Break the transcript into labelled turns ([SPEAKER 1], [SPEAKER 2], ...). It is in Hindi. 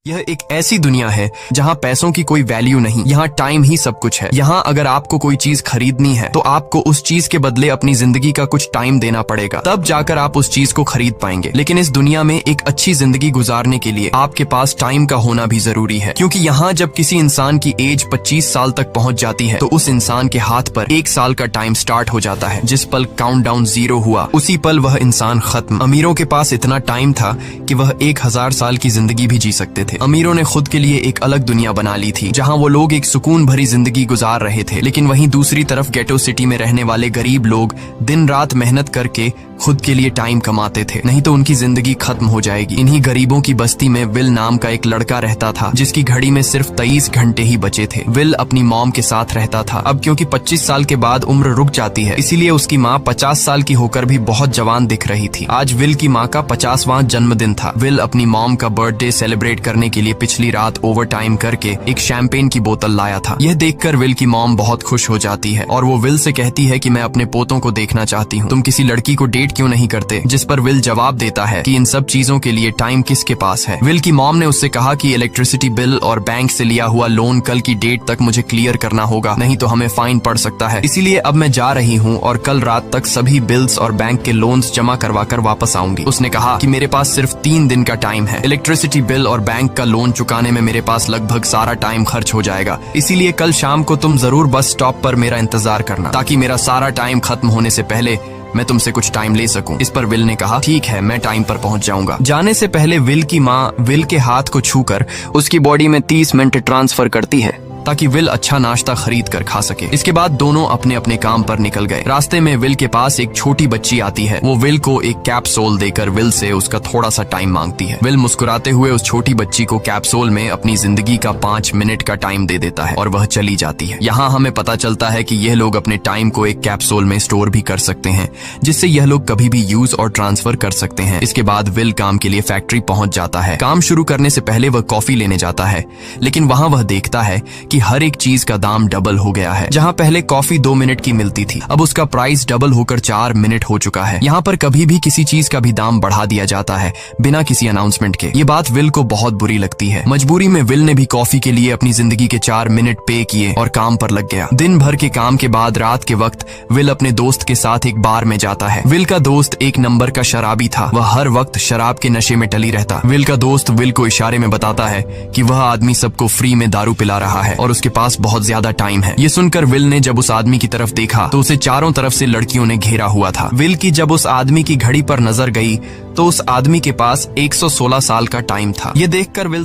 [SPEAKER 1] यह एक ऐसी दुनिया है जहाँ पैसों की कोई वैल्यू नहीं, यहाँ टाइम ही सब कुछ है। यहाँ अगर आपको कोई चीज खरीदनी है तो आपको उस चीज के बदले अपनी जिंदगी का कुछ टाइम देना पड़ेगा, तब जाकर आप उस चीज को खरीद पाएंगे। लेकिन इस दुनिया में एक अच्छी जिंदगी गुजारने के लिए आपके पास टाइम का होना भी जरूरी है, क्योंकि यहाँ जब किसी इंसान की एज 25 साल तक पहुँच जाती है तो उस इंसान के हाथ पर 1 साल का टाइम स्टार्ट हो जाता है। जिस पल काउंटडाउन 0 हुआ उसी पल वह इंसान खत्म। अमीरों के पास इतना टाइम था कि वह 1000 साल की जिंदगी भी जी सकते थे। अमीरों ने खुद के लिए एक अलग दुनिया बना ली थी जहां वो लोग एक सुकून भरी जिंदगी गुजार रहे थे, लेकिन वहीं दूसरी तरफ गेटो सिटी में रहने वाले गरीब लोग दिन रात मेहनत करके खुद के लिए टाइम कमाते थे, नहीं तो उनकी जिंदगी खत्म हो जाएगी। इन्हीं गरीबों की बस्ती में विल नाम का एक लड़का रहता था जिसकी घड़ी में सिर्फ 23 घंटे ही बचे थे। विल अपनी मॉम के साथ रहता था। अब क्योंकि 25 साल के बाद उम्र रुक जाती है, इसीलिए उसकी माँ 50 साल की होकर भी बहुत जवान दिख रही थी। आज विल की माँ का 50वां जन्मदिन था। विल अपनी मॉम का बर्थडे सेलिब्रेट करने के लिए पिछली रात ओवर टाइम करके एक शैंपेन की बोतल लाया था। यह देखकर विल की मॉम बहुत खुश हो जाती है और वो विल से कहती है कि मैं अपने पोतों को देखना चाहती हूँ, तुम किसी लड़की को डेट क्यों नहीं करते? जिस पर विल जवाब देता है कि इन सब चीजों के लिए टाइम किसके पास है। विल की मॉम ने उससे कहा कि इलेक्ट्रिसिटी बिल और बैंक से लिया हुआ लोन कल की डेट तक मुझे क्लियर करना होगा, नहीं तो हमें फाइन पड़ सकता है। इसीलिए अब मैं जा रही हूँ और कल रात तक सभी बिल्स और बैंक के लोन्स जमा करवा कर वापस आऊंगी। उसने कहा कि मेरे पास सिर्फ 3 दिन का टाइम है। इलेक्ट्रिसिटी बिल और बैंक का लोन चुकाने में मेरे पास लगभग सारा टाइम खर्च हो जाएगा, इसीलिए कल शाम को तुम जरूर बस स्टॉप पर मेरा इंतजार करना, ताकि मेरा सारा टाइम खत्म होने से पहले मैं तुमसे कुछ टाइम ले सकूं। इस पर विल ने कहा ठीक है, मैं टाइम पर पहुंच जाऊंगा। जाने से पहले विल की माँ विल के हाथ को छूकर उसकी बॉडी में 30 मिनट ट्रांसफर करती है ताकि विल अच्छा नाश्ता खरीद कर खा सके। इसके बाद दोनों अपने अपने काम पर निकल गए। रास्ते में विल के पास एक छोटी बच्ची आती है। वो विल को एक कैप्सूल देकर विल से उसका थोड़ा सा टाइम मांगती है। विल मुस्कुराते हुए उस छोटी बच्ची को कैप्सूल में अपनी जिंदगी का 5 मिनट का टाइम दे देता है और वह चली जाती है। यहाँ हमें पता चलता है कि यह लोग अपने टाइम को एक कैप्सूल में स्टोर भी कर सकते हैं, जिससे यह लोग कभी भी यूज और ट्रांसफर कर सकते हैं। इसके बाद विल काम के लिए फैक्ट्री पहुंच जाता है। काम शुरू करने से पहले वह कॉफी लेने जाता है, लेकिन वहाँ वह देखता है कि हर एक चीज का दाम डबल हो गया है। जहां पहले कॉफी 2 मिनट की मिलती थी, अब उसका प्राइस डबल होकर 4 मिनट हो चुका है। यहाँ पर कभी भी किसी चीज का भी दाम बढ़ा दिया जाता है बिना किसी अनाउंसमेंट के। ये बात विल को बहुत बुरी लगती है। मजबूरी में विल ने भी कॉफी के लिए अपनी जिंदगी के 4 मिनट पे किए और काम पर लग गया। दिन भर के काम के बाद रात के वक्त विल अपने दोस्त के साथ एक बार में जाता है। विल का दोस्त एक नंबर का शराबी था। वह हर वक्त शराब के नशे में टली रहता। विल का दोस्त विल को इशारे में बताता है कि वह आदमी सबको फ्री में दारू पिला रहा है और उसके पास बहुत ज्यादा टाइम है। ये सुनकर विल ने जब उस आदमी की तरफ देखा तो उसे चारों तरफ से लड़कियों ने घेरा हुआ था। विल की जब उस आदमी की घड़ी पर नजर गई तो उस आदमी के पास 116 साल का टाइम था। ये देखकर विल